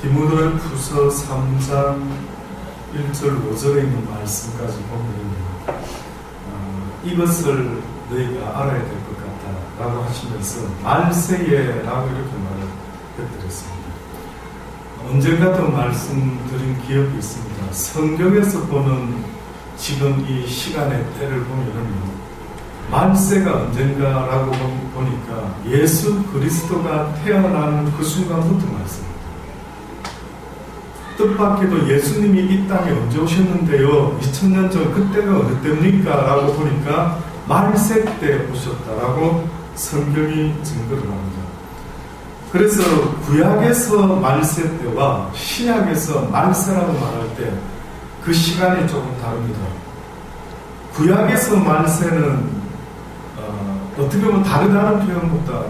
디모데후서 3장 1절 5절에 있는 말씀까지 보면 이것을 너희가 알아야 될 것 같다 라고 하시면서 말세예라고 이렇게 말을 해드렸습니다. 언젠가도 말씀드린 기억이 있습니다. 성경에서 보는 지금 이 시간의 때를 보면 말세가 언젠가라고 보니까 예수 그리스도가 태어나는 그 순간부터 말씀입니다. 뜻밖에도 예수님이 이 땅에 언제 오셨는데요? 2000년 전 그때가 어느 때입니까? 라고 보니까 말세 때 오셨다라고 성경이 증거를 합니다. 그래서 구약에서 말세 때와 신약에서 말세라고 말할 때 그 시간이 조금 다릅니다. 구약에서 말세는 어떻게 보면 다르다는 표현보다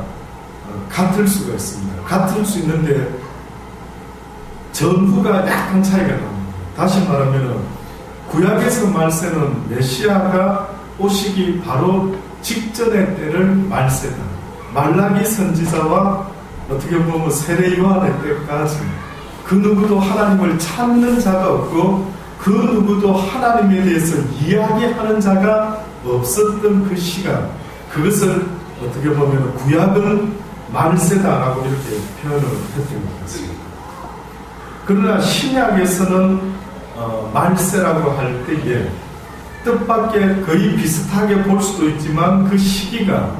같을 수가 있습니다. 같을 수 있는데 전후가 약간 차이가 납니다. 다시 말하면 구약에서 말세는 메시아가 오시기 바로 직전의 때를 말세다. 말라기 선지자와 어떻게 보면 세례 요한의 때까지 그 누구도 하나님을 찾는 자가 없고 그 누구도 하나님에 대해서 이야기하는 자가 없었던 그 시간, 그것을 어떻게 보면 구약은 말세다라고 이렇게 표현을 했던 것 같습니다. 그러나 신약에서는 말세라고 할 때에 뜻밖의 거의 비슷하게 볼 수도 있지만 그 시기가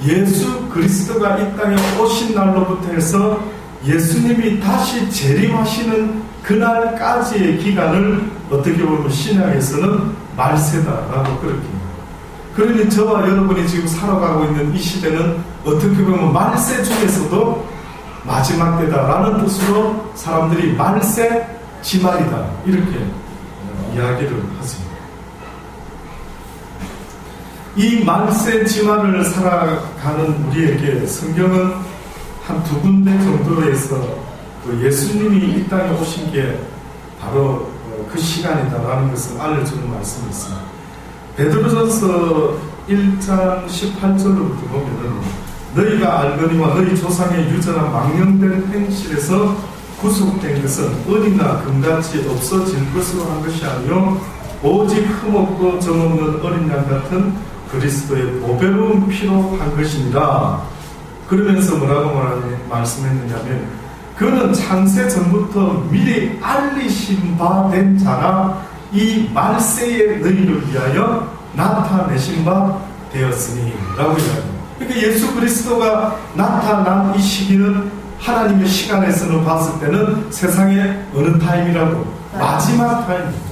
예수 그리스도가 이 땅에 오신 날로부터 해서 예수님이 다시 재림하시는 그날까지의 기간을 어떻게 보면 신약에서는 말세다라고 그렇게 합니다. 그러니 저와 여러분이 지금 살아가고 있는 이 시대는 어떻게 보면 말세 중에서도 마지막 때다라는 뜻으로 사람들이 말세 지말이다 이렇게 이야기를 하죠. 이 말세 지말을 살아가는 우리에게 성경은 한 두 군데 정도에서 그 예수님이 이 땅에 오신 게 바로 그 시간이다라는 것을 알려주는 말씀이 있습니다. 베드로전서 1장 18절로부터 보면은 너희가 알거니와 너희 조상의 유전한 망령된 행실에서 구속된 것은 은이나 금같이 없어질 것으로 한 것이 아니요 오직 흠없고 점없는 어린 양 같은 그리스도의 보배로운 피로 한 것이니라. 그러면서 뭐라고 말씀했느냐면 그는 창세 전부터 미리 알리신 바 된 자라 이 말세의 너희를 위하여 나타내신 바 되었으니 라고 이야기합니다. 그러니까 예수 그리스도가 나타난 이 시기는 하나님의 시간에서는 봤을 때는 세상의 어느 타임이라고 마지막 타임입니다.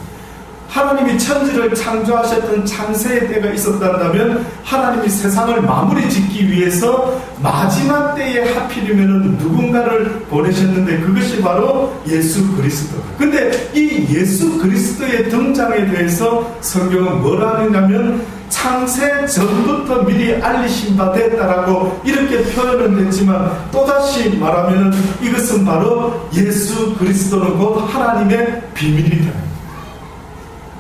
하나님이 천지를 창조하셨던 창세의 때가 있었다면 하나님이 세상을 마무리 짓기 위해서 마지막 때에 하필이면 누군가를 보내셨는데 그것이 바로 예수 그리스도. 근데 이 예수 그리스도의 등장에 대해서 성경은 뭐라 하느냐면 창세 전부터 미리 알리신 바 됐다라고 이렇게 표현은 했지만 또다시 말하면 이것은 바로 예수 그리스도는 곧 하나님의 비밀이다.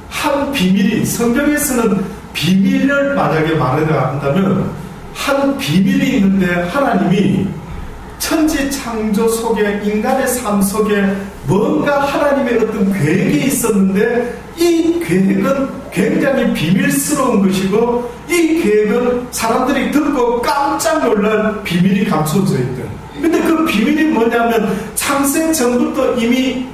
한 비밀이, 성경에서는 비밀을 만약에 말해야 한다면 한 비밀이 있는데 하나님이 천지 창조 속에 인간의 삶 속에 뭔가 하나님의 어떤 계획이 있었는데 이 계획은 굉장히 비밀스러운 것이고 이 계획은 사람들이 듣고 깜짝 놀랄 비밀이 감춰져 있다. 근데 그 비밀이 뭐냐면 창세 전부터 이미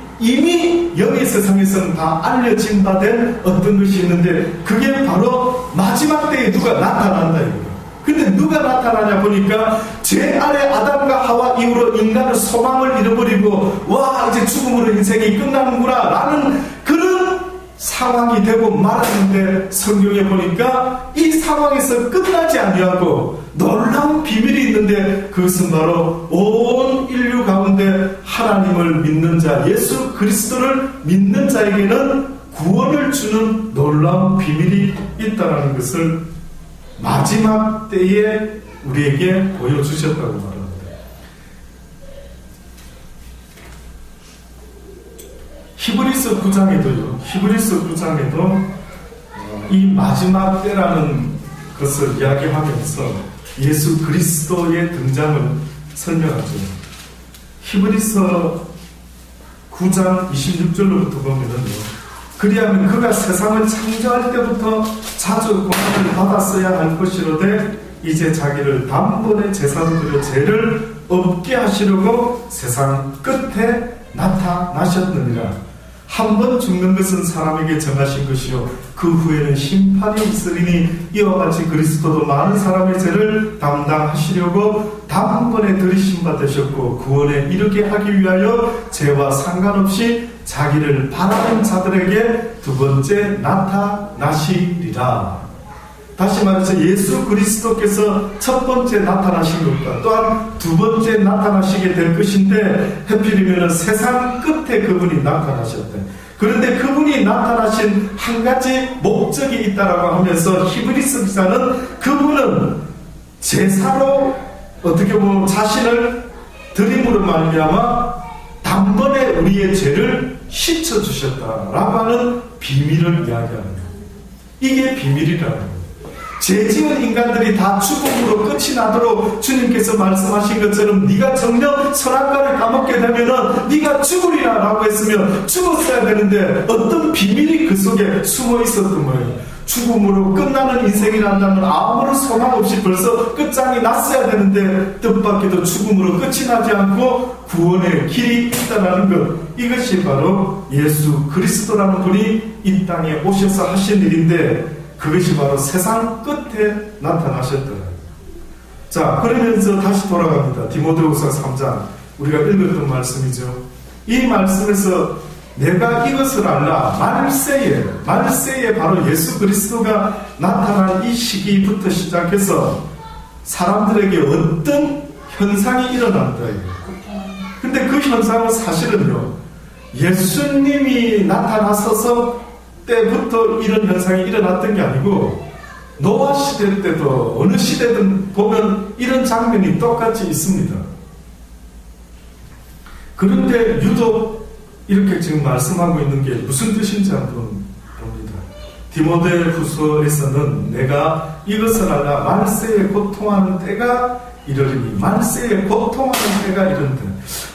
영의 세상에서는 다 알려진 바 된 어떤 것이 있는데 그게 바로 마지막 때에 누가 나타난다 이거예요. 근데 누가 나타나냐 보니까 죄 아래 아담과 하와 이후로 인간은 소망을 잃어버리고 와 이제 죽음으로 인생이 끝나는구나 라는 그런 상황이 되고 말았는데 성경에 보니까 이 상황에서 끝나지 아니하고 놀라운 비밀이 있는데 그것은 바로 온 인류 가운데 하나님을 믿는 자 예수 그리스도를 믿는 자에게는 구원을 주는 놀라운 비밀이 있다는 것을 마지막 때에 우리에게 보여주셨다고 말합니다. 히브리서 9장에도 이 마지막 때라는 것을 이야기하면서 예수 그리스도의 등장을 설명하죠. 히브리서 9장 26절로부터 보면은요, 그리하면 그가 세상을 창조할 때부터 자주 고난을 받았어야 할 것이로되 이제 자기를 단번에 제사로 드려 죄를 없게 하시려고 세상 끝에 나타나셨느니라. 한 번 죽는 것은 사람에게 정하신 것이요 그 후에는 심판이 있으리니 이와 같이 그리스도도 많은 사람의 죄를 담당하시려고 단번에 들이심 받으셨고 구원에 이르게 하기 위하여 죄와 상관없이 자기를 바라는 자들에게 두 번째 나타나시리라. 다시 말해서 예수 그리스도께서 첫 번째 나타나신 것과 또한 두 번째 나타나시게 될 것인데, 하필이면 세상 끝에 그분이 나타나셨대. 그런데 그분이 나타나신 한 가지 목적이 있다라고 하면서 히브리서 기자는 그분은 제사로 어떻게 보면 자신을 드림으로 말미암아 단번에 우리의 죄를 씻어주셨다라고 하는 비밀을 이야기하는 거예요. 이게 비밀이라는 거예요. 죄지은 인간들이 다 죽음으로 끝이 나도록 주님께서 말씀하신 것처럼 네가 정녕 선악과를 까먹게 되면은 네가 죽으리라 라고 했으면 죽었어야 되는데 어떤 비밀이 그 속에 숨어 있었던 거예요. 죽음으로 끝나는 인생이란다면 아무런 소망 없이 벌써 끝장이 났어야 되는데 뜻밖에도 죽음으로 끝이 나지 않고 구원의 길이 있다는 것, 이것이 바로 예수 그리스도라는 분이 이 땅에 오셔서 하신 일인데, 그것이 바로 세상 끝에 나타나셨더라. 자, 그러면서 다시 돌아갑니다. 디모데후서 3장 우리가 읽었던 말씀이죠. 이 말씀에서 내가 이것을 알라, 말세에 바로 예수 그리스도가 나타난 이 시기부터 시작해서 사람들에게 어떤 현상이 일어난다. 근데 그 현상은 사실은요, 예수님이 나타나서서 때부터 이런 현상이 일어났던 게 아니고 노아 시대 때도 어느 시대든 보면 이런 장면이 똑같이 있습니다. 그런데 유독 이렇게 지금 말씀하고 있는 게 무슨 뜻인지 한번 봅니다. 디모데후서에서는 내가 이것을 알라, 말세에 고통하는 때가 이르리니, 말세에 고통하는 때가 이른다.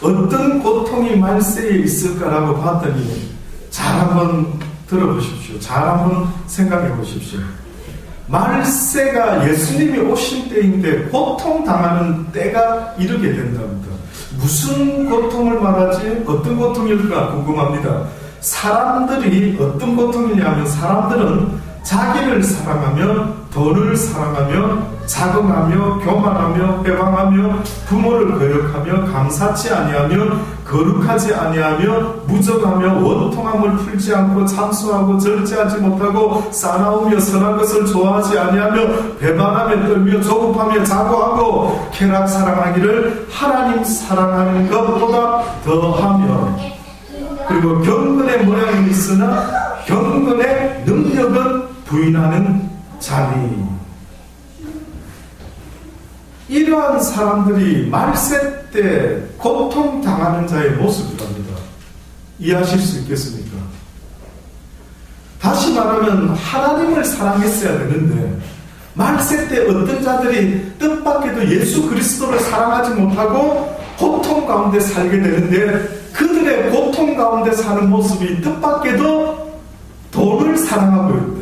어떤 고통이 말세에 있을까라고 봤더니 잘 한번 들어보십시오. 잘 한번 생각해 보십시오. 말세가 예수님이 오신 때인데 고통당하는 때가 이르게 된답니다. 무슨 고통을 말하지? 어떤 고통일까 궁금합니다. 사람들이 어떤 고통이냐면, 사람들은 자기를 사랑하며 돈을 사랑하며 자긍하며 교만하며 회방하며 부모를 거역하며 감사치 아니하며 거룩하지 아니하며 무적하며 원통함을 풀지 않고 참수하고 절제하지 못하고 싸나우며 선한 것을 좋아하지 아니하며 배반하며 떨며 조급하며 자고하고 쾌락 사랑하기를 하나님 사랑하는 것보다 더하며, 그리고 경건의 모양은 있으나 경건의 능력은 부인하는 자니. 이러한 사람들이 말세 때 고통당하는 자의 모습이랍니다. 이해하실 수 있겠습니까? 다시 말하면 하나님을 사랑했어야 되는데 말세 때 어떤 자들이 뜻밖에도 예수 그리스도를 사랑하지 못하고 고통 가운데 살게 되는데, 그들의 고통 가운데 사는 모습이 뜻밖에도 돈을 사랑하고 있대.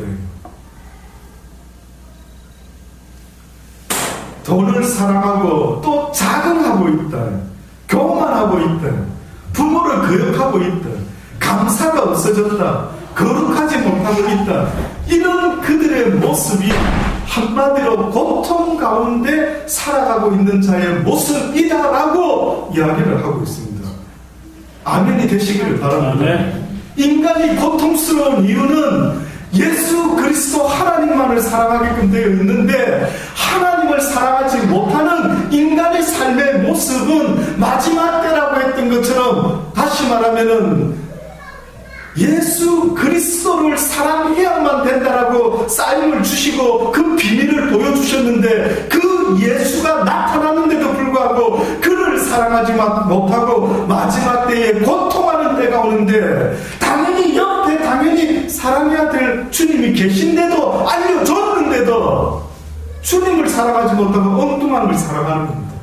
돈을 사랑하고 또 자긍하고 있다. 교만하고 있다. 부모를 거역하고 있다. 감사가 없어졌다. 거룩하지 못하고 있다. 이런 그들의 모습이 한마디로 고통 가운데 살아가고 있는 자의 모습이다라고 이야기를 하고 있습니다. 아멘이 되시기를 바랍니다. 인간이 고통스러운 이유는 예수 그리스도 하나님만을 사랑하게끔 되어 있는데, 하나님을 사랑하지 못하는 인간의 삶의 모습은 마지막 때라고 했던 것처럼, 다시 말하면은 예수 그리스도를 사랑해야만 된다라고 싸임을 주시고 그 비밀을 보여주셨는데, 그 예수가 나타났는데도 불구하고 그를 사랑하지 못하고 마지막 때에 고통하는 때가 오는데, 당연히 옆에 당연히 사랑해야 될 주님이 계신데도, 알려줬는데도 주님을 사랑하지 못하고 엉뚱한 걸 사랑하는 겁니다.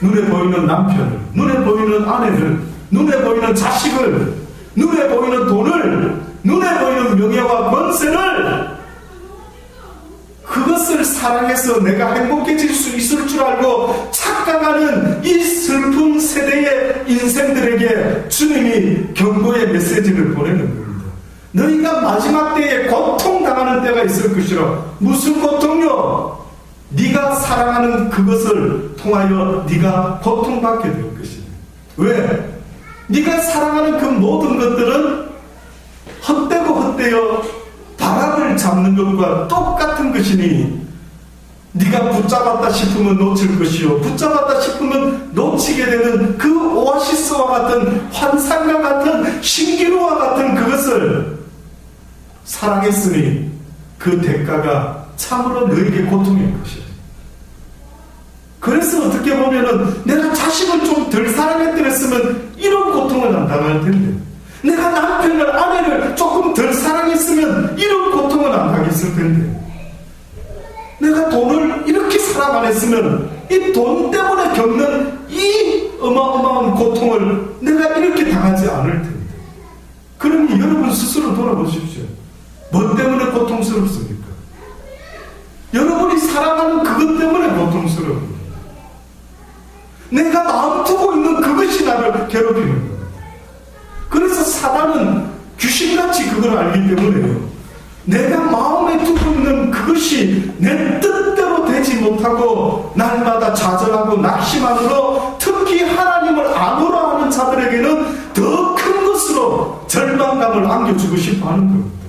눈에 보이는 남편을, 눈에 보이는 아내를, 눈에 보이는 자식을, 눈에 보이는 돈을, 눈에 보이는 명예와 권세를, 그것을 사랑해서 내가 행복해질 수 있을 줄 알고 착각하는 이 슬픈 세대의 인생들에게 주님이 경고의 메시지를 보내는 겁니다. 너희가 마지막 때에 고통당하는 때가 있을 것이라. 무슨 고통요? 네가 사랑하는 그것을 통하여 네가 고통받게 될 것이다. 왜? 네가 사랑하는 그 모든 것들은 헛되고 헛되어 바람을 잡는 것과 똑같은 것이니 네가 붙잡았다 싶으면 놓칠 것이요, 붙잡았다 싶으면 놓치게 되는 그 오아시스와 같은 환상과 같은 신기루와 같은 그것을 사랑했으니 그 대가가 참으로 너에게 고통일 것이다. 그래서 어떻게 보면은 내가 자식을 좀 덜 사랑했더랬으면 이런 고통을 안 당할 텐데, 내가 남편을, 아내를 조금 덜 사랑했으면 이런 고통을 안 하겠을 텐데, 내가 돈을 이렇게 사랑 안 했으면 이 돈 때문에 겪는 이 어마어마한 고통을 내가 이렇게 당하지 않을 텐데. 그러니 여러분 스스로 돌아보십시오. 뭐 때문에 고통스럽습니까? 여러분이 사랑하는 그것 때문에 고통스러워요. 내가 마음 두고 있는 그것이 나를 괴롭히는 거예요. 그래서 사단은 귀신같이 그걸 알기 때문에요. 내가 마음에 두고 있는 그것이 내 뜻대로 되지 못하고 날마다 좌절하고 낙심함으로, 특히 하나님을 아노라 하는 자들에게는 더 큰 것으로 절망감을 안겨주고 싶어 하는 겁니다.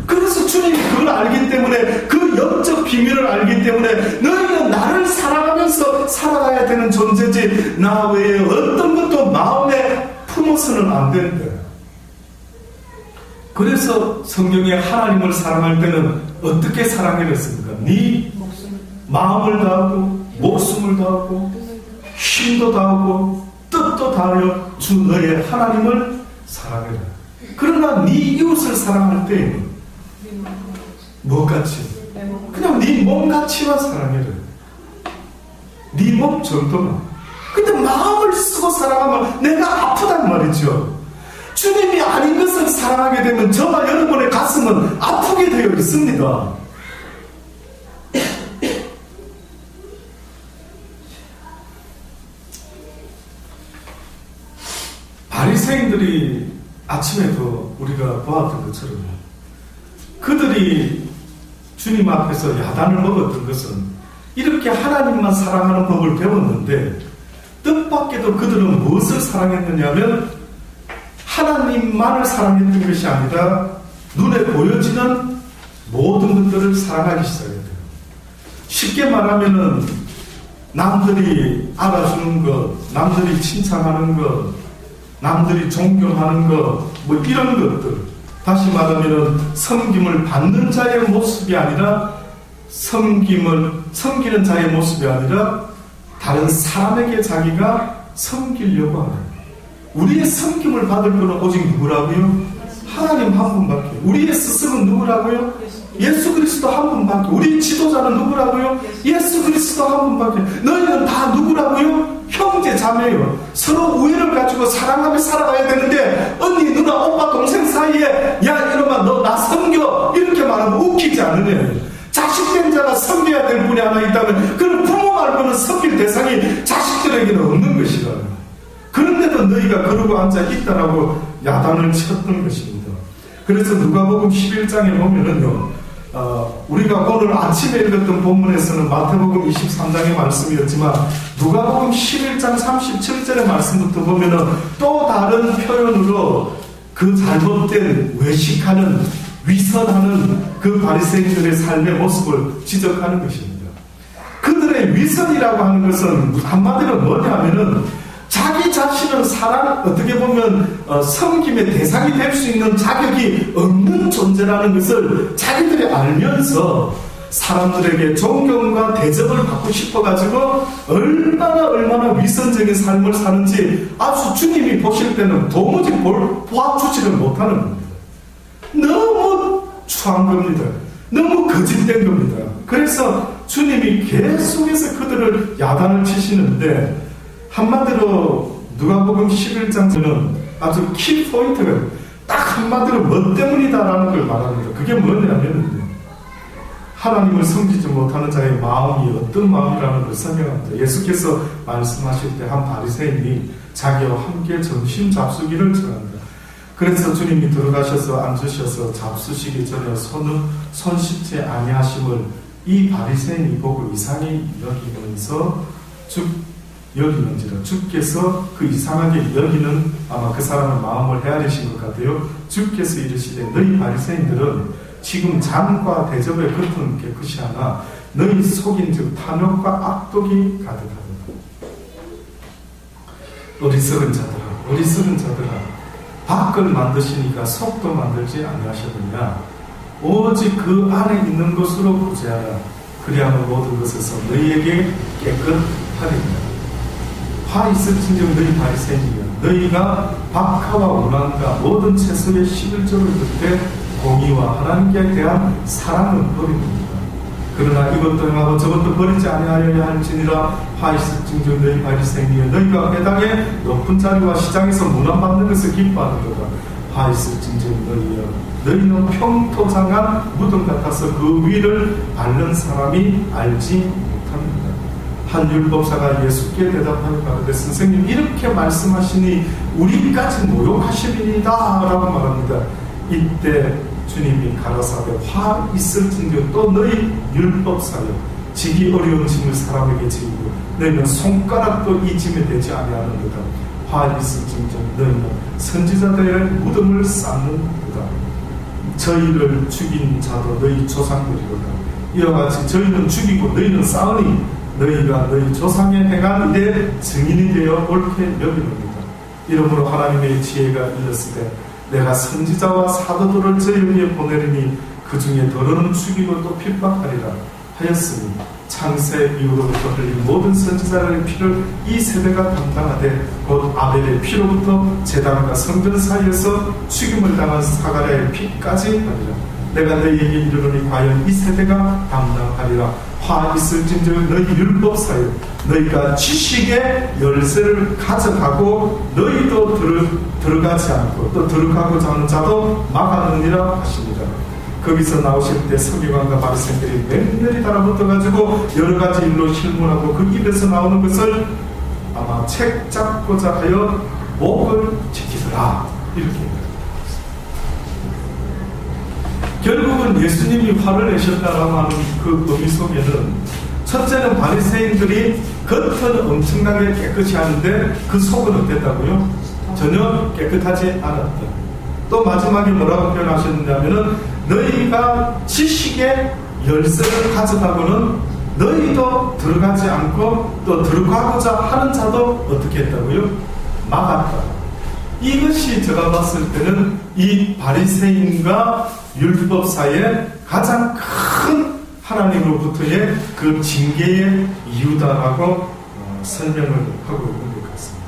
그래서 주님이 그걸 알기 때문에, 그 영적 비밀을 알기 때문에 너희는 나를 사랑하면서 살아가야 되는 존재지 나 외에 어떤 것도 마음에 품어서는 안 된다. 그래서 성경에 하나님을 사랑할 때는 어떻게 사랑해야 했습니까? 네 마음을 다하고 목숨을 다하고 힘도 다하고 뜻도 다하여 주 너의 하나님을 사랑해라. 그러나 네 이웃을 사랑할 때에는 뭐같이? 그냥 네 몸같이만 사랑해라. 네 몸 정도만. 근데 마음을 쓰고 사랑하면 내가 아프단 말이죠. 주님이 아닌 것을 사랑하게 되면 저와 여러분의 가슴은 아프게 되어 있습니다. 바리새인들이 아침에도 우리가 보았던 것처럼 그들이 주님 앞에서 야단을 먹었던 것은 이렇게 하나님만 사랑하는 법을 배웠는데, 뜻밖에도 그들은 무엇을 사랑했느냐면 하나님만을 사랑했던 것이 아니라 눈에 보여지는 모든 것들을 사랑하기 시작해요. 쉽게 말하면은 남들이 알아주는 것, 남들이 칭찬하는 것, 남들이 존경하는 것, 뭐 이런 것들, 다시 말하면은 섬김을 받는 자의 모습이 아니라 섬기는 자의 모습이 아니라 다른 사람에게 자기가 섬기려고 하는, 우리의 섬김을 받을 분은 오직 누구라고요? 하나님 한 분밖에. 우리의 스승은 누구라고요? 예수 그리스도 한 분밖에. 우리 지도자는 누구라고요? 예수 그리스도 한 분밖에. 너희는 다 누구라고요? 형제 자매요. 서로 우애를 가지고 사랑하며 살아가야 되는데, 언니 누나 오빠 동생 사이에 야 이놈아 너 나 섬겨 이렇게 말하면 웃기지 않느냐. 자식된 자가 섬겨야 될 분이 하나 있다면 그는 부모 말고는 섬길 대상이 자식들에게는 없는 것이다. 그런데도 너희가 그러고 앉아 있다라고 야단을 쳤던 것입니다. 그래서 누가복음 11장에 보면은요, 우리가 오늘 아침에 읽었던 본문에서는 마태복음 23장의 말씀이었지만 누가복음 11장 37절의 말씀부터 보면은 또 다른 표현으로 그 잘못된 외식하는, 위선하는 그 바리새인들의 삶의 모습을 지적하는 것입니다. 그들의 위선이라고 하는 것은 한마디로 뭐냐면은 자기 자신은 어떻게 보면 섬김의 대상이 될 수 있는 자격이 없는 존재라는 것을 자기들이 알면서 사람들에게 존경과 대접을 받고 싶어가지고 얼마나 위선적인 삶을 사는지 아주 주님이 보실 때는 도무지 보아주지를 못하는 겁니다. 너무 추한 겁니다. 너무 거짓된 겁니다. 그래서 주님이 계속해서 그들을 야단을 치시는데, 한마디로 누가복음 11장에는 아주 키포인트가 딱 한마디로 뭐 때문이다라는 걸 말합니다. 그게 뭐냐면 하나님을 섬기지 못하는 자의 마음이 어떤 마음이라는 걸 설명합니다. 예수께서 말씀하실 때 한 바리새인이 자기와 함께 점심 잡수기를 전합니다. 그래서 주님이 들어가셔서 앉으셔서 잡수시기 전에 손 씻지 아니하심을 이 바리새인이 보고 이상히 여기면서 여기는지라 주께서 그 이상하게 여기는 아마 그 사람의 마음을 헤아리신 것 같아요. 주께서 이르시되 너희 바리새인들은 지금 잔과 대접의 겉은 깨끗이 하나 너희 속인즉 탐욕과 악독이 가득하도다. 어리석은 자들아 밖을 만드시니까 속도 만들지 아니하셨느냐. 오직 그 안에 있는 것으로 구제하라. 그리하면 모든 것에서 너희에게 깨끗하리라. 화 있을진즉 너희 바리새인이여 너희가 박하와 우랑과 모든 채소의 11조를 그때 공의와 하나님께 대한 사랑을 버립니다. 그러나 이것도 행하고 저것도 버리지 아니하여야 할지니라. 화 있을진즉 너희 바리새인이여 너희가 회당의 높은 자리와 시장에서 문안받는 것을 기뻐하는도다. 화 있을진즉 너희는 평토장한 무덤 같아서 그 위를 밟는 사람이 알지 못합니다. 한 율법사가 예수께 대답하여 가로되 선생님 이렇게 말씀하시니 우리까지 모욕하심이니이다 라고 말합니다. 이때 주님이 가라사대 화 있을진저 또 너희 율법사여 지기 어려운 짐을 사람에게 지고 너희는 손가락도 이 짐에 대지 아니하는도다. 화 있을진저 너희는 선지자들의 무덤을 쌓는도다. 저희를 죽인 자도 너희 조상들이로다. 이와 같이 저희는 죽이고 너희는 쌓으니 너희가 너희 조상의 행한 일에 증인이 되어 옳게 여기는도다. 이러므로 하나님의 지혜가 이르시되 내가 선지자와 사도들을 저희에게 보내리니 그 중에 더러는 죽이고 또 핍박하리라 하였으니 창세 이후로부터 흘린 모든 선지자의 피를 이 세대가 담당하되 곧 아벨의 피로부터 제단과 성전 사이에서 죽임을 당한 사가랴의 피까지 하리라. 내가 너희에게 이르노니 과연 이 세대가 담당하리라. 화 있을진즉 너희 율법사여 너희가 지식의 열쇠를 가져가고 너희도 들어가지 않고 또 들어가고자 하는 자도 막아느니라 하시니라. 거기서 나오실 때 서기관과 바리새인들이 맹렬히 달아붙어가지고 여러 가지 일로 실문하고 그 입에서 나오는 것을 아마 책 잡고자 하여 목을 지키더라 이렇게. 결국은 예수님이 화를 내셨다라고 하는 그 의미 속에는 첫째는 바리새인들이 겉은 엄청나게 깨끗이 하는데 그 속은 어땠다고요? 전혀 깨끗하지 않았다. 또 마지막에 뭐라고 표현하셨느냐면은 너희가 지식의 열쇠를 가져가고는 너희도 들어가지 않고 또 들어가고자 하는 자도 어떻게 했다고요? 막았다. 이것이 제가 봤을 때는 이 바리새인과 율법사의 가장 큰 하나님으로부터의 그 징계의 이유다라고 설명을 하고 있는 것 같습니다.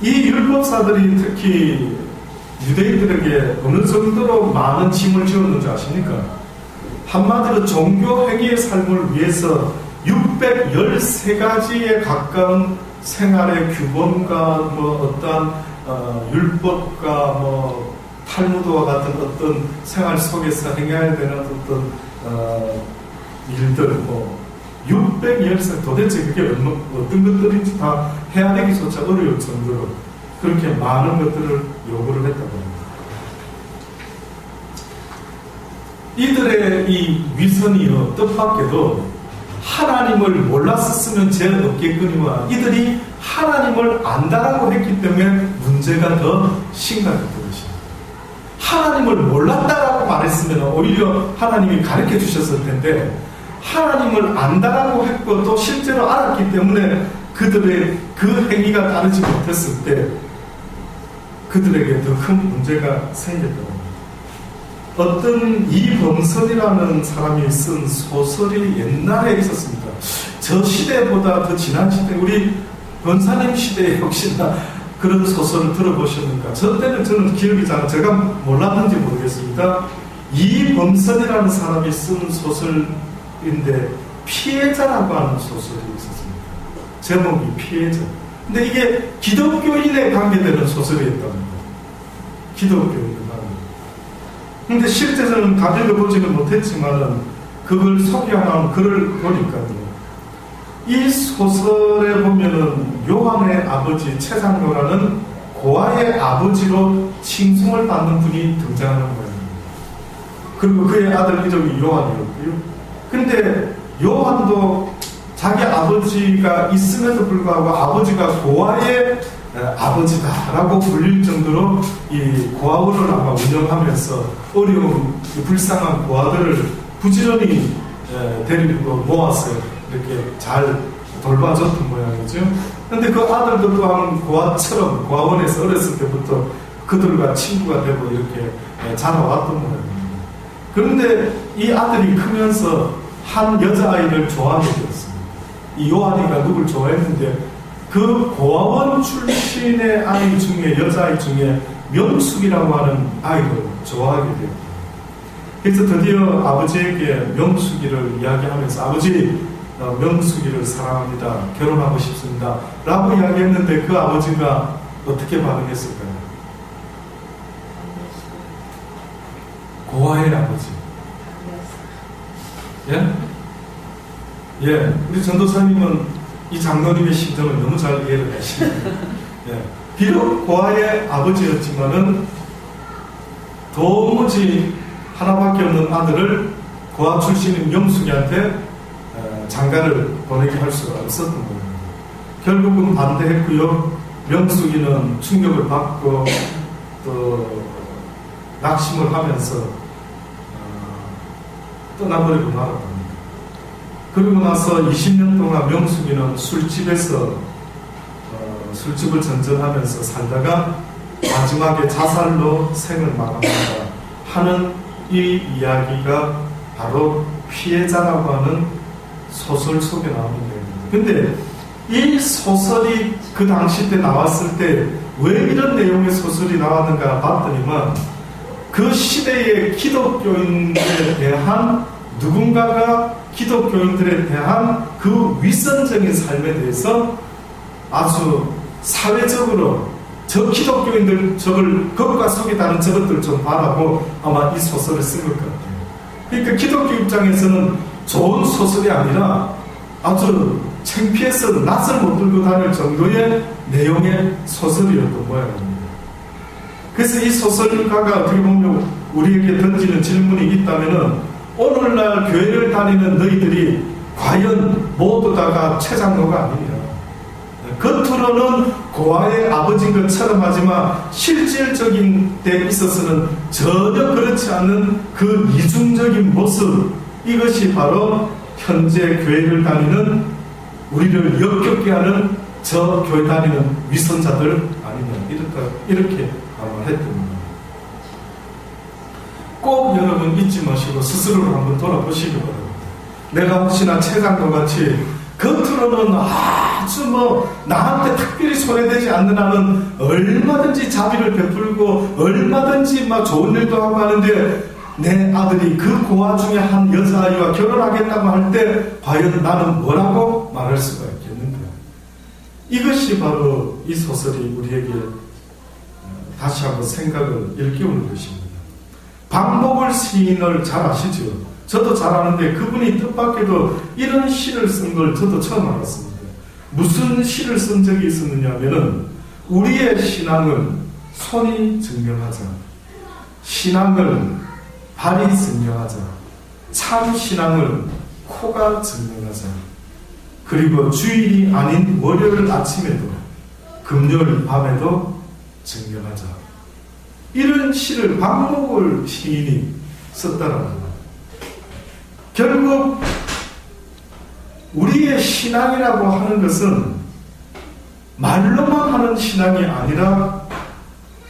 이 율법사들이 특히 유대인들에게 어느 정도로 많은 짐을 지었는 줄 아십니까? 한마디로 종교 행위의 삶을 위해서 613가지에 가까운 생활의 규범과 어떤 율법과 탈무드와 같은 어떤 생활 속에서 행해야 되는 어떤 일들 613 도대체 그게 어떤 것들인지 다 해야 되기조차 어려울 정도로 그렇게 많은 것들을 요구를 했다고 합니다. 이들의 이 위선이요 뜻밖에도 하나님을 몰랐었으면 죄 없겠거니와 이들이 하나님을 안다라고 했기 때문에 문제가 더 심각했던 것입니다. 하나님을 몰랐다라고 말했으면 오히려 하나님이 가르쳐 주셨을 텐데 하나님을 안다라고 했고 또 실제로 알았기 때문에 그들의 그 행위가 따르지 못했을 때 그들에게 더 큰 문제가 생겼다고 합니다. 어떤 이범선이라는 사람이 쓴 소설이 옛날에 있었습니다. 저 시대보다 더 지난 시대, 우리 권사님 시대에 혹시나 그런 소설을 들어보셨는가? 저 때는 저는 기억이 잘, 제가 몰랐는지 모르겠습니다. 이범선이라는 사람이 쓴 소설인데 피해자라고 하는 소설이 있었습니다. 제목이 피해자. 근데 이게 기독교인에 관계되는 소설이었답니다. 기독교인에 관계. 근데 실제로는 다 읽어보지는 못했지만은 그걸 소개하는 글을 보니까요. 이 소설에 보면은 요한의 아버지 최장로라는 고아의 아버지로 칭송을 받는 분이 등장하는 거예요. 그리고 그의 아들 이름이 요한이었고요. 근데 요한도 자기 아버지가 있음에도 불구하고 아버지가 고아의 아버지다라고 불릴 정도로 이 고아원을 아마 운영하면서 어려운 불쌍한 고아들을 부지런히 데리고 모아서 이렇게 잘 돌봐줬던 모양이죠. 근데 그 아들도 또한 고아처럼 고아원에서 어렸을 때부터 그들과 친구가 되고 이렇게 자라왔던 모양입니다. 그런데 이 아들이 크면서 한 여자아이를 좋아하게 되었습니다. 이 요한이가 누굴 좋아했는데 그 고아원 출신의 아이 중에 여자아이 중에 명숙이라고 하는 아이를 좋아하게 되었습니다. 그래서 드디어 아버지에게 명숙이를 이야기하면서 아버지 명숙이를 사랑합니다. 결혼하고 싶습니다. 라고 이야기했는데 그 아버지가 어떻게 반응했을까요? 고아의 아버지. 예? 예. 우리 전도사님은 이 장로님의 심정을 너무 잘 이해를 하십니다. 예. 비록 고아의 아버지였지만은 도무지 하나밖에 없는 아들을 고아 출신인 명숙이한테 장가를 보내게 할 수가 없었던 거예요. 결국은 반대했고요. 명숙이는 충격을 받고 또 낙심을 하면서 떠나버리고 말았답니다. 그리고 나서 20년 동안 명숙이는 술집에서 술집을 전전하면서 살다가 마지막에 자살로 생을 마감한다 하는 이 이야기가 바로 피해자라고 하는 소설 속에 나오는 내용입니다. 근데 이 소설이 그 당시 때 나왔을 때 왜 이런 내용의 소설이 나왔는가 봤더니만 그 시대의 기독교인들에 대한 누군가가 기독교인들에 대한 그 위선적인 삶에 대해서 아주 사회적으로 저 기독교인들 저걸 겉과 속이 다른 저것들 좀 바라고 아마 이 소설을 쓴 것 같아요. 그러니까 기독교 입장에서는 좋은 소설이 아니라 아주 창피해서 낯을 못 들고 다닐 정도의 내용의 소설이었던 모양입니다. 그래서 이 소설가가 어떻게 보면 우리에게 던지는 질문이 있다면은 오늘날 교회를 다니는 너희들이 과연 모두 다가 최장로가 아니냐. 겉으로는 고아의 아버지인 것처럼 하지만 실질적인 데 있어서는 전혀 그렇지 않는 그 이중적인 모습, 이것이 바로 현재 교회를 다니는 우리를 역겹게 하는 저 교회 다니는 위선자들 아니냐, 이렇게 아마 했던 겁니다. 꼭 여러분 잊지 마시고 스스로를 한번 돌아보시기 바랍니다. 내가 혹시나 최장로 같이 겉으로는 아주 나한테 특별히 손해되지 않는 한은 얼마든지 자비를 베풀고 얼마든지 좋은 일도 하고 하는데 내 아들이 그 고아 중에 한 여자아이와 결혼하겠다고 할 때 과연 나는 뭐라고 말할 수가 있겠는가? 이것이 바로 이 소설이 우리에게 다시 한번 생각을 일깨우는 것입니다. 박목을 시인을 잘 아시죠? 저도 잘 아는데 그분이 뜻밖에도 이런 시를 쓴 걸 저도 처음 알았습니다. 무슨 시를 쓴 적이 있었느냐 하면은 우리의 신앙을 손이 증명하자, 신앙을 발이 증명하자, 참 신앙을 코가 증명하자, 그리고 주일이 아닌 월요일 아침에도 금요일 밤에도 증명하자. 이런 시를 박목을 시인이 썼다라는 거예요. 결국 우리의 신앙이라고 하는 것은 말로만 하는 신앙이 아니라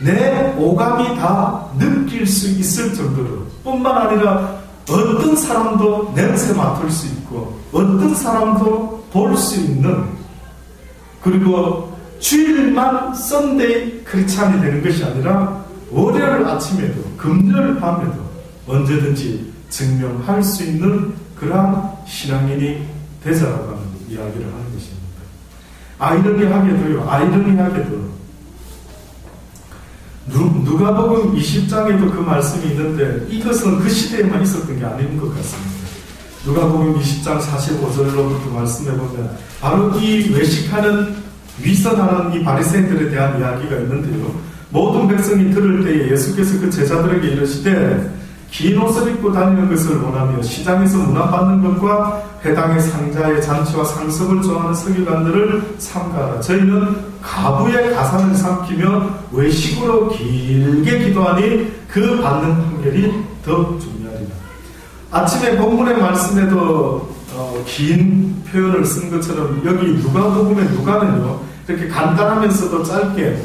내 오감이 다 느낄 수 있을 정도로, 뿐만 아니라 어떤 사람도 냄새 맡을 수 있고 어떤 사람도 볼 수 있는, 그리고 주일만 썬데이 크리스찬이 되는 것이 아니라 월요일 아침에도 금요일 밤에도 언제든지 증명할 수 있는 그러한 신앙인이 되자라고 하는 이야기를 하는 것입니다. 아이러니하게도 누가복음 20장에도 그 말씀이 있는데 이것은 그 시대에만 있었던 게 아닌 것 같습니다. 누가복음 20장 45절로부터 말씀해보면 바로 이 외식하는 위선하는 이 바리새인들에 대한 이야기가 있는데요. 모든 백성이 들을 때에 예수께서 그 제자들에게 이르시되 긴 옷을 입고 다니는 것을 원하며 시장에서 문안받는 것과 회당의 상자의 잔치와 상석을 좋아하는 서기관들을 삼가하라. 저희는 가부의 가산을 삼키며 외식으로 길게 기도하니 그 받는 판결이 더 중요하리라. 아침에 본문의 말씀에도 긴 표현을 쓴 것처럼 여기 누가복음의 누가는요 이렇게 간단하면서도 짧게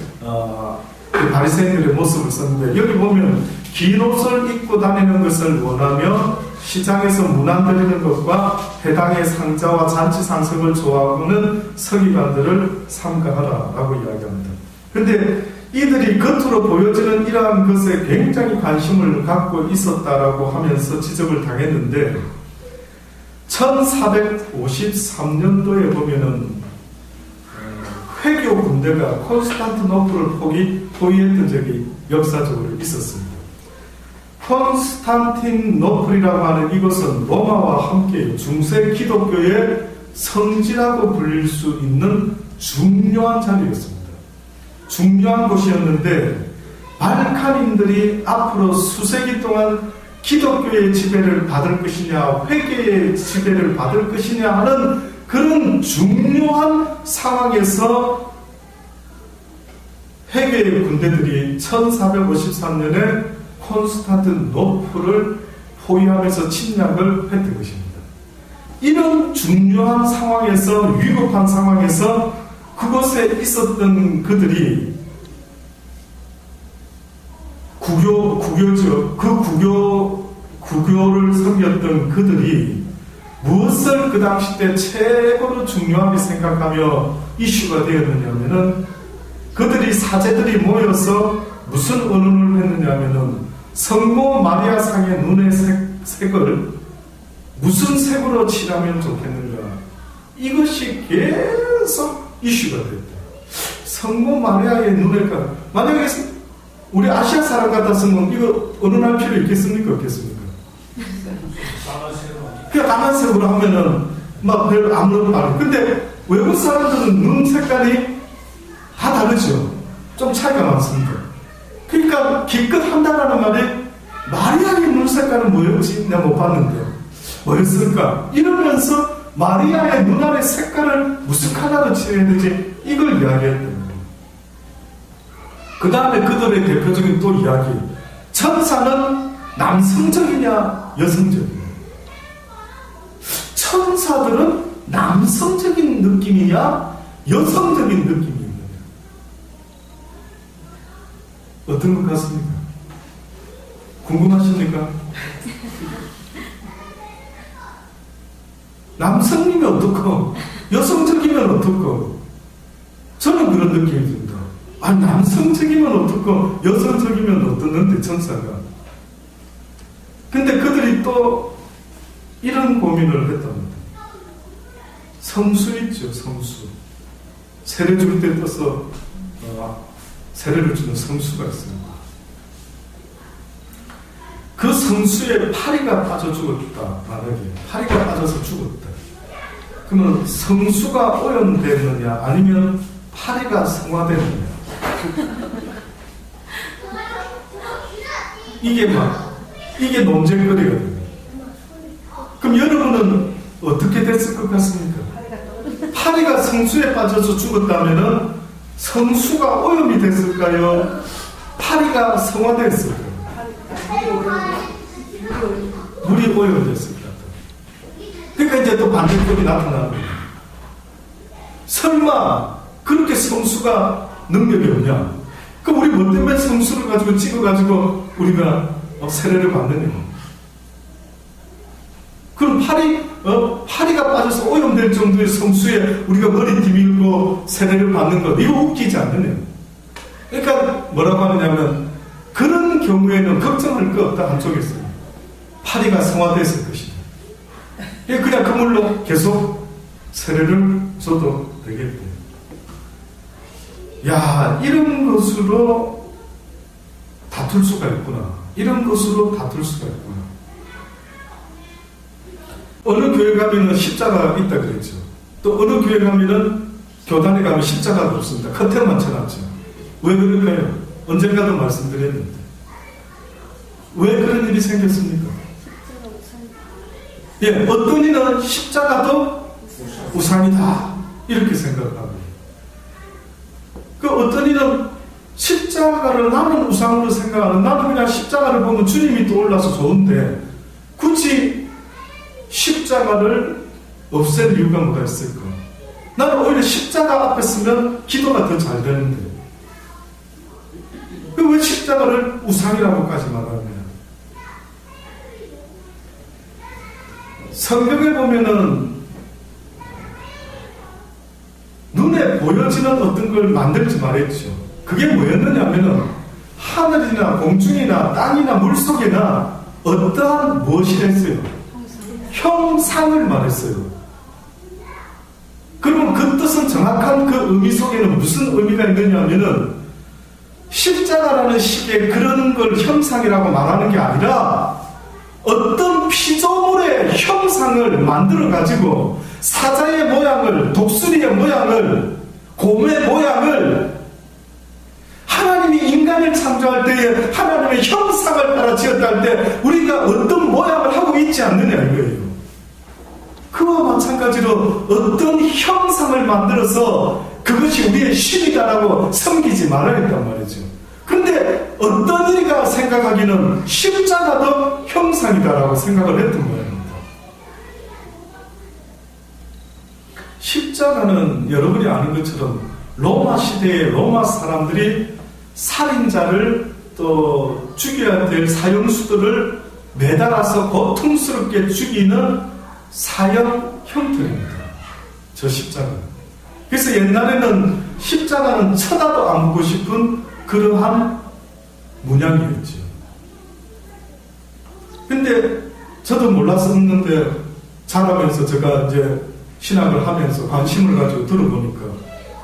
그 바리새인들의 모습을 썼는데 여기 보면 긴 옷을 입고 다니는 것을 원하며 시장에서 문안 드리는 것과 회당의 상자와 잔치 상석을 좋아하고는 서기관들을 삼가하라라고 이야기합니다. 그런데 이들이 겉으로 보여지는 이러한 것에 굉장히 관심을 갖고 있었다라고 하면서 지적을 당했는데 1453년도에 보면은 회교 군대가 콘스탄티노플을 포위했던 적이 역사적으로 있었습니다. 콘스탄티노플이라고 하는 이것은 로마와 함께 중세 기독교의 성지라고 불릴 수 있는 중요한 자리였습니다. 중요한 곳이었는데 발칸인들이 앞으로 수세기 동안 기독교의 지배를 받을 것이냐 회개의 지배를 받을 것이냐 하는 그런 중요한 상황에서 회개의 군대들이 1453년에 콘스탄티노플을 포위하면서 침략을 했던 것입니다. 이런 중요한 상황에서 위급한 상황에서 그곳에 있었던 그들이 구교죠. 그 구교를 섬겼던 그들이 무엇을 그 당시 때 최고로 중요하게 생각하며 이슈가 되었느냐면은 그들이 사제들이 모여서 무슨 의논을 했느냐면은 성모 마리아 상의 눈의 색을 무슨 색으로 칠하면 좋겠는가, 이것이 계속 이슈가 됐다. 성모 마리아의 눈의 색깔, 만약에 우리 아시아 사람 같았으면 이거 의논할 필요 있겠습니까? 없겠습니까? 그냥 까만색으로 하면은 막 별로 아무런 말 없어요. 근데 외국 사람들은 눈 색깔이 다 다르죠. 좀 차이가 많습니다. 그러니까 기껏 한다라는 말이 마리아의 눈 색깔은 뭐였지? 내가 못 봤는데 뭐였을까? 이러면서 마리아의 눈 아래 색깔을 무슨 컬러로 칠해야 되지? 이걸 이야기했던 거예요. 그 다음에 그들의 대표적인 또 이야기, 천사는 남성적이냐 여성적이냐? 천사들은 남성적인 느낌이냐 여성적인 느낌이 있느냐? 어떤 것 같습니까? 궁금하십니까? 남성이면 어떻고 여성적이면 어떻고? 저는 그런 느낌이 듭니다. 아니, 남성적이면 어떻고 여성적이면 어떻는데 천사가. 근데 그들이 또 이런 고민을 했답니다. 성수 있죠, 성수. 세례 줄 때 떠서 세례를 주는 성수가 있습니다. 그 성수에 파리가 빠져 죽었다. 만약에 파리가 빠져서 죽었다. 그러면 성수가 오염됐느냐 아니면 파리가 성화됐느냐? 이게 논쟁거리거든요. 그럼 여러분은 어떻게 됐을 것 같습니까? 파리가 성수에 빠져서 죽었다면 성수가 오염이 됐을까요? 파리가 성화됐을까요? 물이 오염됐을 것 같아요. 그러니까 이제 또 반대쪽이 나타나는 거예요. 설마 그렇게 성수가 능력이 없냐? 그럼 우리 뭐 때문에 성수를 가지고 찍어가지고 우리가 세례를 받느냐? 그럼 파리가 빠져서 오염될 정도의 성수에 우리가 머리 뒤밀고 세례를 받는 것, 이거 웃기지 않느냐? 그러니까 뭐라고 하느냐면, 그런 경우에는 걱정할 거 없다, 한쪽에서. 파리가 성화됐을 것이다. 그냥 그 물로 계속 세례를 줘도 되겠대. 야, 이런 것으로 다툴 수가 있구나. 이런 것으로 다툴 수가 있구나. 어느 교회 가면은 십자가가 있다 그랬죠. 또 어느 교회 가면은 교단에 가면 십자가가 없습니다. 커튼만 쳐놨죠. 왜 그럴까요? 언젠가도 말씀드렸는데. 왜 그런 일이 생겼습니까? 예, 어떤 이는 십자가도 우상이다. 이렇게 생각하고. 그 어떤 이는 십자가를 나는 우상으로 생각하는, 나는 그냥 십자가를 보면 주님이 떠올라서 좋은데 굳이 십자가를 없앨 이유가 뭐가 있을까? 나는 오히려 십자가 앞에 쓰면 기도가 더 잘 되는데 왜 십자가를 우상이라고까지 말하냐? 성경에 보면은 눈에 보여지는 어떤 걸 만들지 말했죠. 그게 뭐였느냐면은 하늘이나 공중이나 땅이나 물속이나 어떠한 무엇이 했어요? 형상을 말했어요. 그러면 그 뜻은 정확한 그 의미 속에는 무슨 의미가 있느냐면은 십자가라는 식의 그런 걸 형상이라고 말하는 게 아니라 어떤 피조물의 형상을 만들어 가지고 사자의 모양을, 독수리의 모양을, 곰의 모양을 하나님이 인간을 창조할 때에 하나님의 형상을 따라 지었다 할 때 우리가 어떤 모양을 하고 있지 않느냐 이거예요. 그와 마찬가지로 어떤 형상을 만들어서 그것이 우리의 신이다라고 섬기지 말아야 했단 말이죠. 근데 어떤 이가 생각하기는 십자가도 형상이다라고 생각을 했던 모양입니다. 십자가는 여러분이 아는 것처럼 로마 시대의 로마 사람들이 살인자를 또 죽여야 될 사형수들을 매달아서 고통스럽게 죽이는 사형 형태입니다. 저 십자가는. 그래서 옛날에는 십자가는 쳐다도 안 보고 싶은 그러한 문양이었죠. 근데 저도 몰랐었는데 자라면서 제가 이제 신학을 하면서 관심을 가지고 들어보니까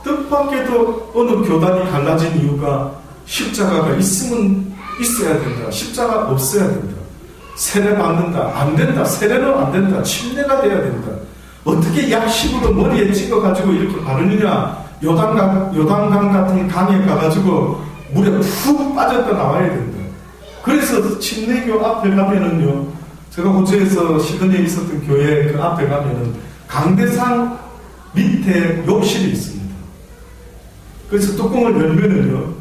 뜻밖에도 어느 교단이 갈라진 이유가 십자가가 있으면 있어야 된다. 십자가 없어야 된다. 세례 받는다. 안 된다. 세례는 안 된다. 침례가 돼야 된다. 어떻게 약식으로 머리에 찍어가지고 이렇게 바르느냐. 요단강 같은 강에 가가지고 물에 푹 빠졌다 나와야 된다. 그래서 침례교 앞에 가면은요, 제가 호주에서 시드니에 있었던 교회 그 앞에 가면은 강대상 밑에 욕실이 있습니다. 그래서 뚜껑을 열면은요,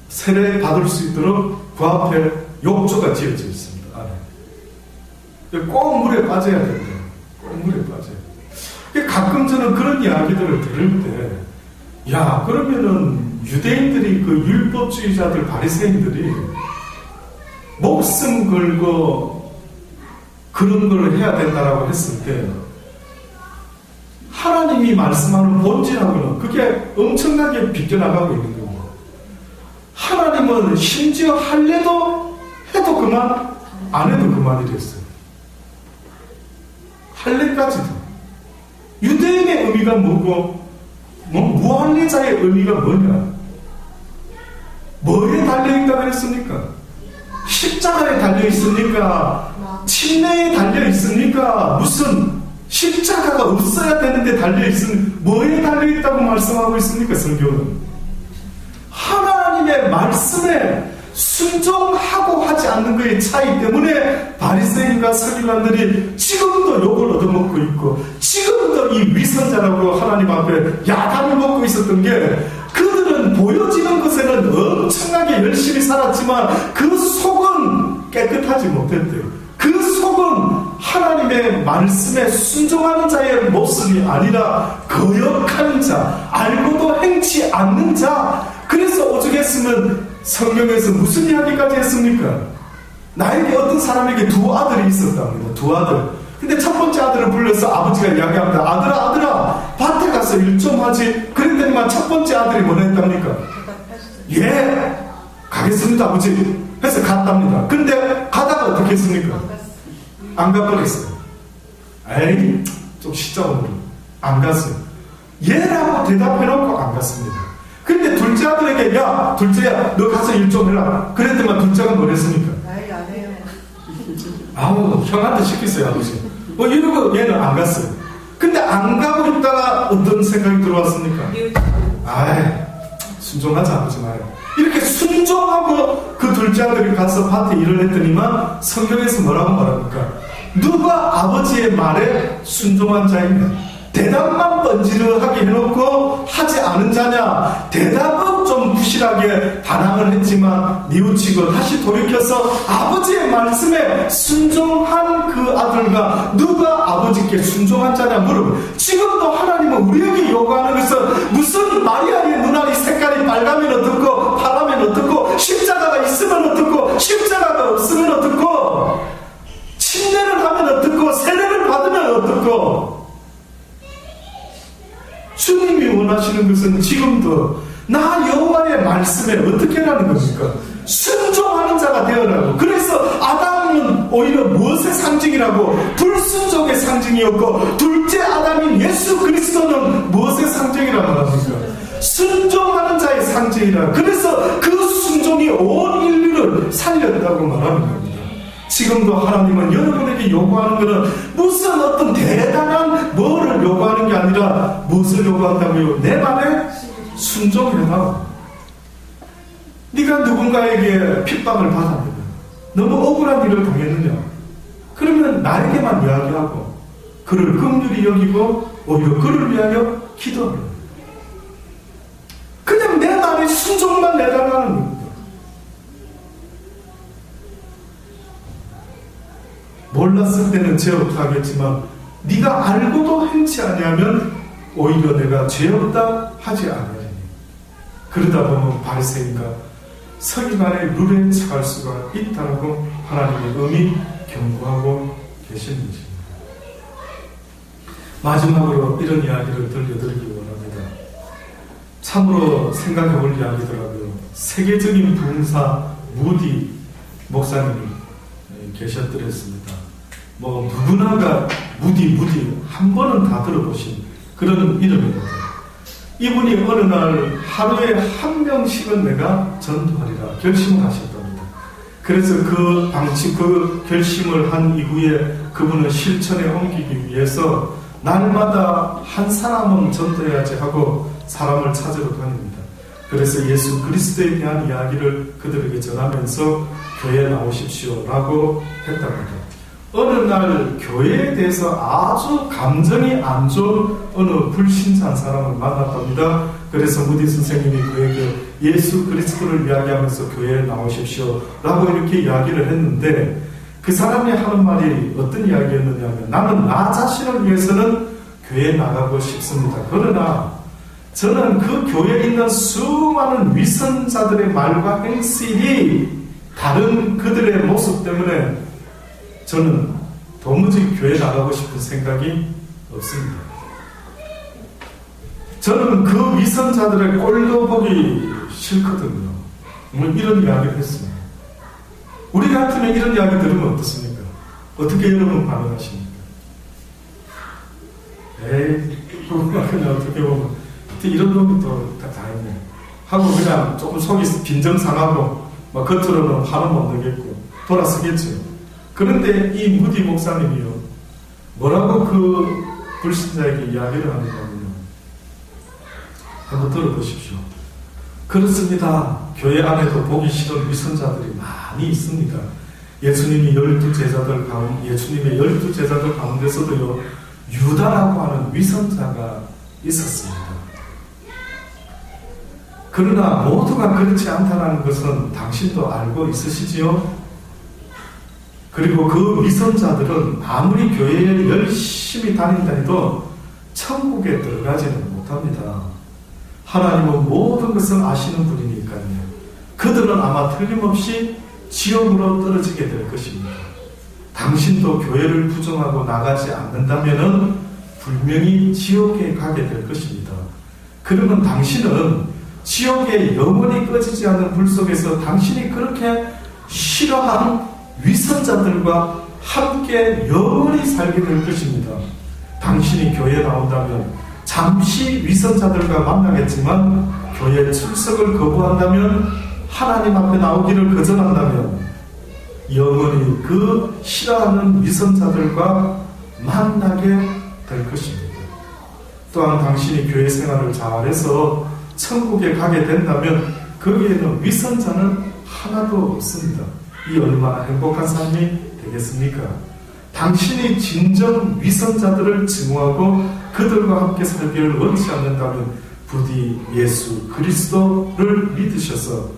세례 받을 수 있도록 그 앞에 욕조가 지어져 있습니다. 안에. 꼭 물에 빠져야 된다. 꼭 물에 빠져야 돼. 가끔 저는 그런 이야기들을 들을 때, 야, 그러면은 유대인들이 그 율법주의자들 바리새인들이 목숨 걸고 그런 걸 해야 된다라고 했을 때 하나님이 말씀하는 본질하고는 그게 엄청나게 비껴나가고 있는 겁니다. 하나님은 심지어 할래도 해도 그만, 안 해도 그만이랬어요. 할래까지도. 유대인의 의미가 뭐고 무할례자의 의미가 뭐냐? 뭐에 달려있다고 했습니까? 십자가에 달려있습니까? 침례에 달려있습니까? 무슨 십자가가 없어야 되는데 달려있으면 뭐에 달려있다고 말씀하고 있습니까? 성경은 하나님의 말씀에 순종하고 하지 않는 것의 차이 때문에 바리새인과 서기관들이 지금도 욕을 얻어먹고 있고 지금도 이 위선자라고 하나님 앞에 야단을 먹고 있었던 게 그들은 보여지는 것에는 엄청나게 열심히 살았지만 그 속은 깨끗하지 못했대요. 그 속은 하나님의 말씀에 순종하는 자의 모습이 아니라 거역하는 자, 알고도 행치 않는 자. 그래서 오죽했으면 성경에서 무슨 이야기까지 했습니까? 나에게 어떤 사람에게 두 아들이 있었답니다. 두 아들. 근데 첫 번째 아들을 불러서 아버지가 이야기합니다. 아들아 밭에 가서 일 좀 하지. 그랬더니만 첫 번째 아들이 뭐라 했답니까? 예, 가겠습니다 아버지 해서 갔답니다. 근데 가다가 어떻게 했습니까? 안 가버렸어요. 에이, 좀 시적으로 안 갔어요. 예라고 대답해놓고 안 갔습니다. 근데 둘째 아들에게 야 둘째야 너 가서 일 좀 해라 그랬더니 둘째가 뭐랬습니까? 나이 안 해요. 아우 형한테 시켰어요 아버지. 뭐 이러고 얘는 안 갔어요. 근데 안 가고 있다가 어떤 생각이 들어왔습니까? 아이 순종하자 아버지 말이야. 이렇게 순종하고 그 둘째 아들이 가서 밭에 일을 했더니만 성경에서 뭐라고 말합니까? 누가 아버지의 말에 순종한 자이냐? 대답만 번지르하게 해놓고 하지 않은 자냐? 대답은 좀 부실하게 반항을 했지만 뉘우치고 다시 돌이켜서 아버지의 말씀에 순종한 그 아들과 누가 아버지께 순종한 자냐 물으면 지금도 하나님은 우리에게 요구하는 것은 무슨 마리아의 눈알이 색깔이 빨가면 어떻고 파라면 어떻고 십자가가 있으면 어떻고 십자가가 없으면 어떻고 침례를 하면 어떻고 세례를 받으면 어떻고 주님이 원하시는 것은 지금도 나 여호와의 말씀에 어떻게 하라는 겁니까? 순종하는 자가 되어라고. 그래서 아담은 오히려 무엇의 상징이라고? 불순종의 상징이었고 둘째 아담인 예수 그리스도는 무엇의 상징이라고 합니까? 순종하는 자의 상징이라. 그래서 그 순종이 온 인류를 살렸다고 말하는 겁니다. 지금도 하나님은 여러분에게 요구하는 것은 무슨 어떤 대단한 뭐를 요구하는 게 아니라 무엇을 요구한다고요? 내 말에 순종해라. 네가 누군가에게 핍박을 받았느냐? 너무 억울한 일을 당했느냐? 그러면 나에게만 이야기하고 그를 긍휼히 여기고 오히려 그를 위하여 기도하라. 그냥 내 말에 순종만 내달라는 겁니다. 몰랐을 때는 죄 없다 하겠지만 네가 알고도 행치 아니하면 오히려 내가 죄 없다 하지 아니하니 그러다 보면 바리새인과 서기관의 룰에 처할 수가 있다라고 하나님의 의미 경고하고 계시는 것입니다. 마지막으로 이런 이야기를 들려드리기 원합니다. 참으로 생각해 볼 이야기더라고요. 세계적인 부흥사 무디 목사님이 계셨더랬습니다. 뭐 누구나가 무디 한 번은 다 들어보신 그런 이름입니다. 이분이 어느 날 하루에 한 명씩은 내가 전도하리라 결심을 하셨답니다. 그래서 그 결심을 한 이후에 그분은 실천에 옮기기 위해서 날마다 한 사람은 전도해야지 하고 사람을 찾으러 다닙니다. 그래서 예수 그리스도에 대한 이야기를 그들에게 전하면서 교회에 나오십시오 라고 했답니다. 어느 날 교회에 대해서 아주 감정이 안 좋은 어느 불신자한 사람을 만났답니다. 그래서 무디 선생님이 그에게 예수 그리스도를 이야기하면서 교회에 나오십시오 라고 이렇게 이야기를 했는데 그 사람이 하는 말이 어떤 이야기였느냐면 나는 나 자신을 위해서는 교회에 나가고 싶습니다. 그러나 저는 그 교회에 있는 수많은 위선자들의 말과 행실이 다른 그들의 모습 때문에 저는 도무지 교회에 나가고 싶은 생각이 없습니다. 저는 그 위선자들의 꼴도 보기 싫거든요. 이런 이야기를 했습니다. 우리 같으면 이런 이야기 들으면 어떻습니까? 어떻게 여러분 반응하십니까? 에이, 그냥 어떻게 보면 이런 놈이 또 다 있네 하고 그냥 조금 속이 빈정상하고 막 겉으로는 화는 못 내겠고 돌아서겠죠. 그런데 이 무디 목사님이요 뭐라고 그 불신자에게 이야기를 하는가면요 한번 들어보십시오. 그렇습니다. 교회 안에도 보기 싫은 위선자들이 많이 있습니다. 예수님의 12제자들 가운데서도요 유다라고 하는 위선자가 있었습니다. 그러나 모두가 그렇지 않다는 것은 당신도 알고 있으시지요? 그리고 그 위선자들은 아무리 교회에 열심히 다닌다 해도 천국에 들어가지는 못합니다. 하나님은 모든 것을 아시는 분이니까요. 그들은 아마 틀림없이 지옥으로 떨어지게 될 것입니다. 당신도 교회를 부정하고 나가지 않는다면 분명히 지옥에 가게 될 것입니다. 그러면 당신은 지옥에 영원히 꺼지지 않는 불 속에서 당신이 그렇게 싫어하는 위선자들과 함께 영원히 살게 될 것입니다. 당신이 교회에 나온다면 잠시 위선자들과 만나겠지만 교회 출석을 거부한다면, 하나님 앞에 나오기를 거절한다면 영원히 그 싫어하는 위선자들과 만나게 될 것입니다. 또한 당신이 교회 생활을 잘해서 천국에 가게 된다면 거기에는 위선자는 하나도 없습니다. 이 얼마나 행복한 삶이 되겠습니까? 당신이 진정 위선자들을 증오하고 그들과 함께 살기를 원치 않는다면 부디 예수 그리스도를 믿으셔서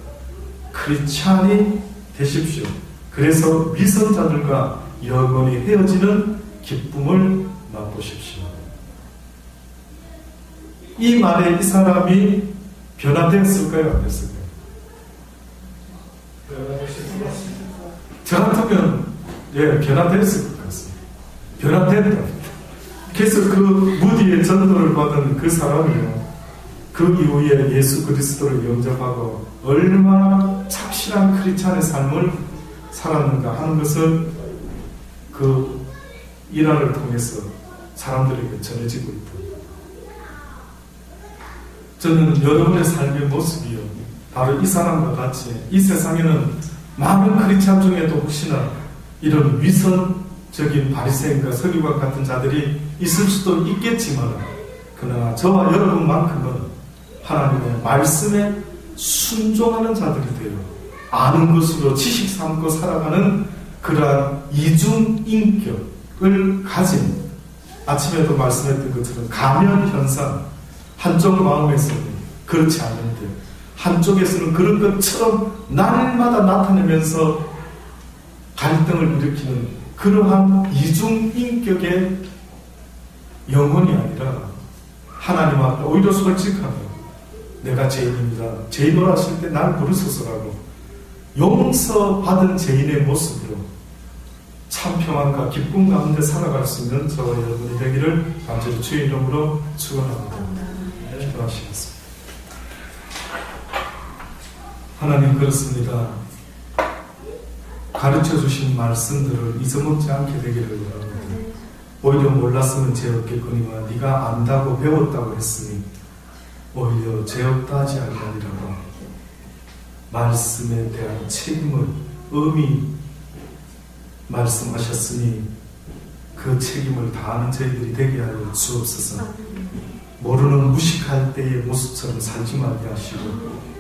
크리스찬이 되십시오. 그래서 위선자들과 영원히 헤어지는 기쁨을 맛보십시오. 이 말에 이 사람이 변화되었을까요? 안 됐을까요? 저 같으면 변화되었을 것 같습니다. 변화된다. 그래서 그 무디의 전도를 받은 그 사람이요, 그 이후에 예수 그리스도를 영접하고 얼마나 착실한 크리스찬의 삶을 살았는가 하는 것을 그 일화를 통해서 사람들에게 전해지고 있다. 저는 여러분의 삶의 모습이요, 바로 이 사람과 같이 이 세상에는 많은 크리스찬 중에도 혹시나 이런 위선적인 바리새인과 서기관 같은 자들이 있을 수도 있겠지만, 그러나 저와 여러분만큼은 하나님의 말씀에 순종하는 자들이 되어 아는 것으로 지식 삼고 살아가는 그러한 이중 인격을 가진, 아침에도 말씀했던 것처럼 가면 현상, 한쪽 마음에서는 그렇지 않은데 한쪽에서는 그런 것처럼 날마다 나타내면서 갈등을 일으키는 그러한 이중 인격의 영혼이 아니라 하나님 앞에 오히려 솔직하게 내가 죄인입니다, 죄인으로 하실 때 날 부르소서라고 용서받은 죄인의 모습으로 참 평안과 기쁨 가운데 살아갈 수 있는 저와 여러분이 되기를 간절히 주의 이름으로 축원합니다. 기도하시겠습니다. 하나님, 그렇습니다. 가르쳐 주신 말씀들을 잊어먹지 않게 되기를 원합니다. 오히려 몰랐으면 죄 없겠거니와 네가 안다고 배웠다고 했으니 오히려 죄 없다 하지 아니하리라고 말씀에 대한 책임을 엄히 말씀하셨으니 그 책임을 다하는 저희들이 되게 하여 주옵소서. 모르는 무식할 때의 모습처럼 살지 말게 하시고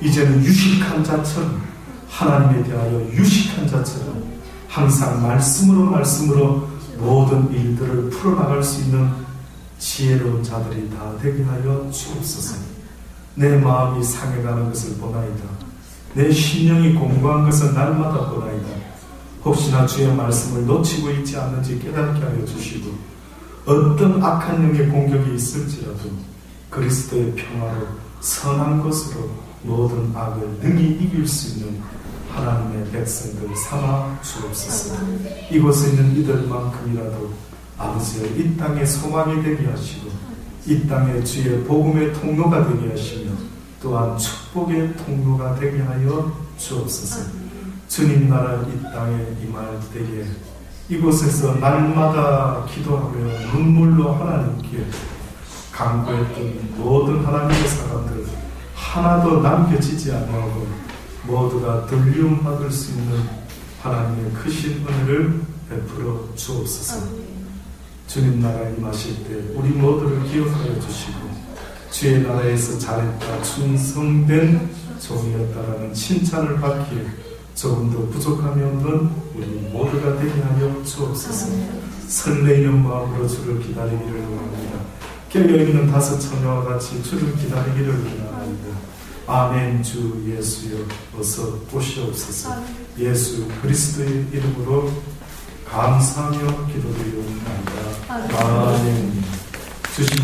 이제는 유식한 자처럼, 하나님에 대하여 유식한 자처럼 항상 말씀으로 모든 일들을 풀어나갈 수 있는 지혜로운 자들이 다 되게 하여 주옵소서. 내 마음이 상해가는 것을 보나이다. 내 심령이 공고한 것을 날마다 보나이다. 혹시나 주의 말씀을 놓치고 있지 않는지 깨닫게 하여 주시고, 어떤 악한 영의 공격이 있을지라도 그리스도의 평화로 선한 것으로 모든 악을 능히 이길 수 있는 하나님의 백성들 삼아 주옵소서. 이곳에 있는 이들만큼이라도 아버지의 이 땅의 소망이 되게 하시고 이 땅의 주의 복음의 통로가 되게 하시며 또한 축복의 통로가 되게 하여 주옵소서. 주님 나라 이 땅에 임할 때에 이곳에서 날마다 기도하며 눈물로 하나님께 간구했던 모든 하나님의 사람들 하나도 남겨지지 않고 모두가 들리움 받을 수 있는 하나님의 크신 은혜를 베풀어 주옵소서. 주님 나라 임하실 때 우리 모두를 기억하여 주시고 주의 나라에서 잘했다, 충성된 종이었다라는 칭찬을 받기에 조금 더 부족함이 없는 우리 모두가 되게 하여 주옵소서. 설레이는 마음으로 주를 기다리기를 원합니다. 깨어있는 다섯 처녀와 같이 주를 기다리기를 원합니다. 아멘. 주 예수여 어서 오시옵소서. 예수 그리스도의 이름으로 감사하며 기도드리옵나이다. 아멘. 주신